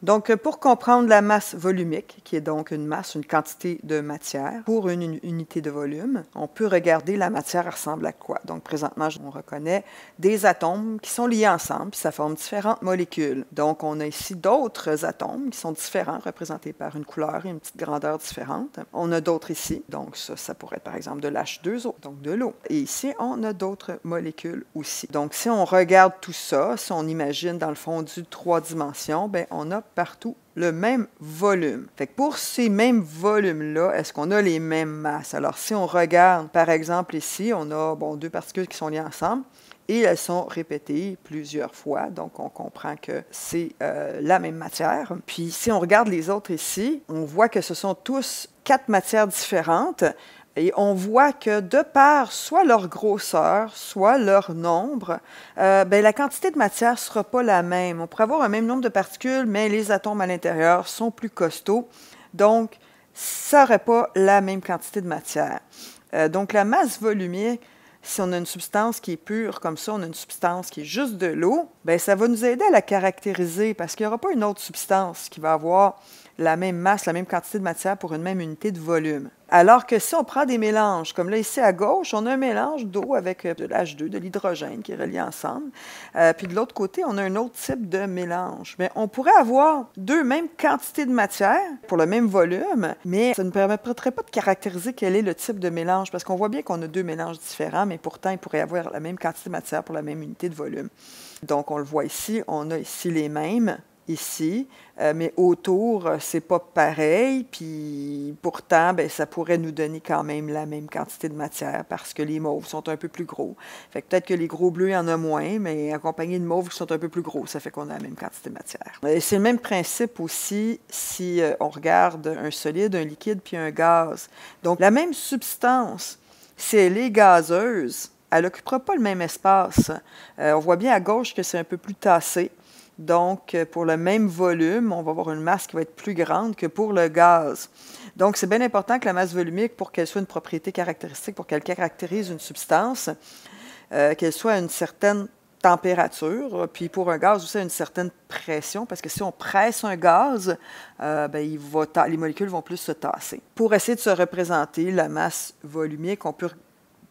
Donc, pour comprendre la masse volumique, qui est donc une masse, une quantité de matière, pour une unité de volume, on peut regarder la matière ressemble à quoi. Donc, présentement, on reconnaît des atomes qui sont liés ensemble, puis ça forme différentes molécules. Donc, on a ici d'autres atomes qui sont différents, représentés par une couleur et une petite grandeur différente. On a d'autres ici, donc ça pourrait être par exemple de l'H2O, donc de l'eau. Et ici, on a d'autres molécules aussi. Donc, si on regarde tout ça, si on imagine dans le fond du 3 dimensions, bien, on a partout le même volume. Fait que pour ces mêmes volumes-là, est-ce qu'on a les mêmes masses? Alors, si on regarde, par exemple, ici, on a deux particules qui sont liées ensemble et elles sont répétées plusieurs fois. Donc, on comprend que c'est la même matière. Puis, si on regarde les autres ici, on voit que ce sont tous 4 matières différentes. Et on voit que de par soit leur grosseur, soit leur nombre, la quantité de matière ne sera pas la même. On pourrait avoir un même nombre de particules, mais les atomes à l'intérieur sont plus costauds. Donc, ça n'aurait pas la même quantité de matière. Donc, la masse volumique, si on a une substance qui est pure comme ça, on a une substance qui est juste de l'eau, bien, ça va nous aider à la caractériser parce qu'il n'y aura pas une autre substance qui va avoir la même masse, la même quantité de matière pour une même unité de volume. Alors que si on prend des mélanges, comme là ici à gauche, on a un mélange d'eau avec de l'H2, de l'hydrogène qui est relié ensemble. Puis de l'autre côté, on a un autre type de mélange. Mais on pourrait avoir deux mêmes quantités de matière pour le même volume, mais ça ne nous permettrait pas de caractériser quel est le type de mélange, parce qu'on voit bien qu'on a deux mélanges différents, mais pourtant, il pourrait y avoir la même quantité de matière pour la même unité de volume. Donc, on le voit ici, on a ici les mêmes, ici, mais autour, c'est pas pareil, puis pourtant, ça pourrait nous donner quand même la même quantité de matière parce que les mauves sont un peu plus gros. Fait que peut-être que les gros bleus, il y en a moins, mais accompagnés de mauves qui sont un peu plus gros, ça fait qu'on a la même quantité de matière. Et c'est le même principe aussi si on regarde un solide, un liquide, puis un gaz. Donc, la même substance, si elle est gazeuse, elle n'occupera pas le même espace. On voit bien à gauche que c'est un peu plus tassé. Donc, pour le même volume, on va avoir une masse qui va être plus grande que pour le gaz. Donc, c'est bien important que la masse volumique, pour qu'elle soit une propriété caractéristique, pour qu'elle caractérise une substance, qu'elle soit à une certaine température, puis pour un gaz aussi à une certaine pression, parce que si on presse un gaz, les molécules vont plus se tasser. Pour essayer de se représenter la masse volumique, on peut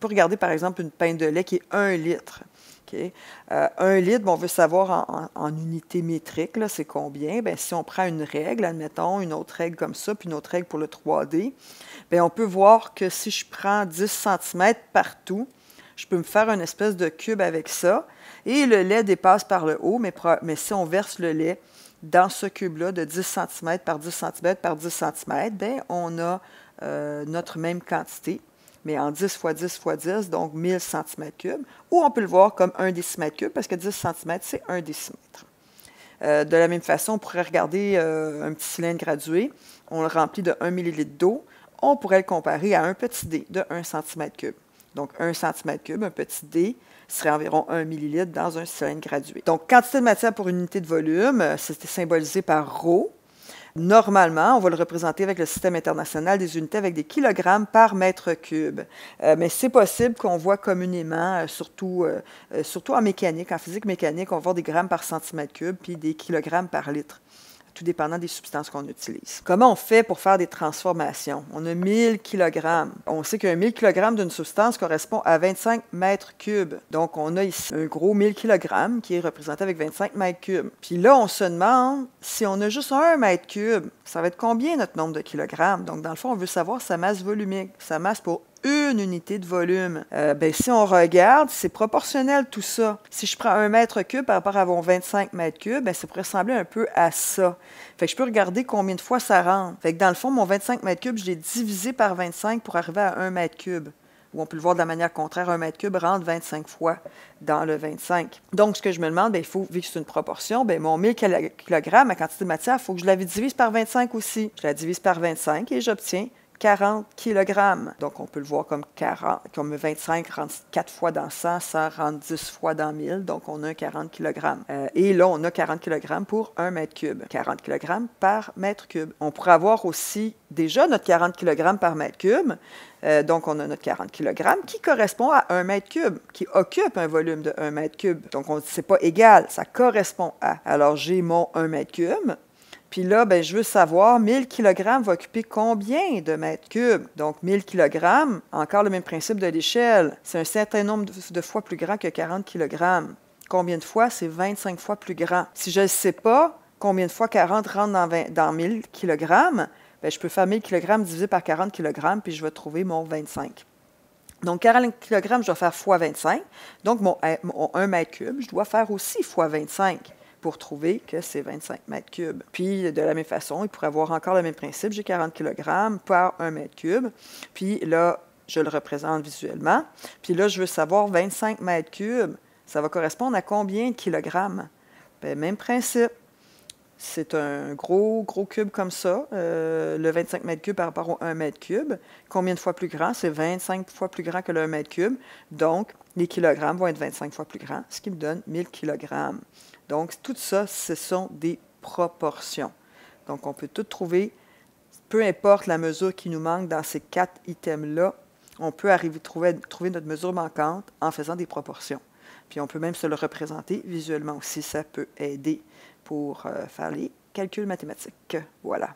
regarder par exemple une pinte de lait qui est 1 litre. Okay. 1 litre, on veut savoir en unité métrique, c'est combien. Bien, si on prend une règle, admettons, une autre règle comme ça, puis une autre règle pour le 3D, bien, on peut voir que si je prends 10 cm partout, je peux me faire une espèce de cube avec ça. Et le lait dépasse par le haut, mais si on verse le lait dans ce cube-là de 10 cm par 10 cm par 10 cm, bien, on a notre même quantité, mais en 10 fois 10 fois 10, donc 1000 cm3, ou on peut le voir comme 1 décimètre cube, parce que 10 cm, c'est 1 décimètre. De la même façon, on pourrait regarder un petit cylindre gradué, on le remplit de 1 ml d'eau, on pourrait le comparer à un petit dé de 1 cm3. Donc, 1 cm3, un petit dé, serait environ 1 ml dans un cylindre gradué. Donc, quantité de matière pour une unité de volume, c'était symbolisé par ρ. Normalement, on va le représenter avec le système international des unités avec des kilogrammes par mètre cube. Mais c'est possible qu'on voit communément, surtout en mécanique, en physique mécanique, on va voir des grammes par centimètre cube puis des kilogrammes par litre, tout dépendant des substances qu'on utilise. Comment on fait pour faire des transformations? On a 1000 kg. On sait qu'un 1000 kg d'une substance correspond à 25 mètres cubes. Donc, on a ici un gros 1000 kg qui est représenté avec 25 mètres cubes. Puis là, on se demande si on a juste 1 mètre cube, ça va être combien notre nombre de kilogrammes? Donc, dans le fond, on veut savoir sa masse volumique, sa masse pour une unité de volume. Si on regarde, c'est proportionnel tout ça. Si je prends 1 mètre cube par rapport à mon 25 mètres cubes, ça pourrait ressembler un peu à ça. Fait que je peux regarder combien de fois ça rentre. Fait que dans le fond, mon 25 mètres cubes, je l'ai divisé par 25 pour arriver à 1 mètre cube. Ou on peut le voir de la manière contraire, 1 mètre cube rentre 25 fois dans le 25. Donc, ce que je me demande, il faut, vu que c'est une proportion, mon 1000 kg, ma quantité de matière, il faut que je la divise par 25 aussi. Je la divise par 25 et j'obtiens 40 kg. Donc, on peut le voir comme 40, comme 25 rentre 4 fois dans 100, 100 rentre 10 fois dans 1000, donc on a 40 kg. Et là, on a 40 kg pour 1 mètre cube. 40 kg par mètre cube. On pourrait avoir aussi déjà notre 40 kg par mètre cube. Donc, on a notre 40 kg qui correspond à 1 mètre cube, qui occupe un volume de 1 mètre cube. Donc, c'est pas égal, ça correspond à. Alors, j'ai mon 1 mètre cube Puis là, ben, je veux savoir, 1000 kg va occuper combien de mètres cubes? Donc, 1000 kg, encore le même principe de l'échelle. C'est un certain nombre de fois plus grand que 40 kg. Combien de fois? C'est 25 fois plus grand. Si je ne sais pas combien de fois 40 rentre dans 1000 kg, ben, je peux faire 1000 kg divisé par 40 kg, puis je vais trouver mon 25. Donc, 40 kg, je dois faire fois 25. Donc, mon 1 mètre cube, je dois faire aussi fois 25 pour trouver que c'est 25 mètres cubes. Puis, de la même façon, il pourrait avoir encore le même principe. J'ai 40 kg par 1 mètre cube. Puis là, je le représente visuellement. Puis là, je veux savoir 25 mètres cubes. Ça va correspondre à combien de kilogrammes? Bien, même principe. C'est un gros cube comme ça, le 25 mètres cubes par rapport au 1 mètre cube. Combien de fois plus grand? C'est 25 fois plus grand que le 1 mètre cube. Donc, les kilogrammes vont être 25 fois plus grands, ce qui me donne 1000 kilogrammes. Donc, tout ça, ce sont des proportions. Donc, on peut tout trouver, peu importe la mesure qui nous manque dans ces 4 items-là, on peut arriver à trouver notre mesure manquante en faisant des proportions. Puis, on peut même se le représenter visuellement aussi, ça peut aider pour faire les calculs mathématiques. Voilà.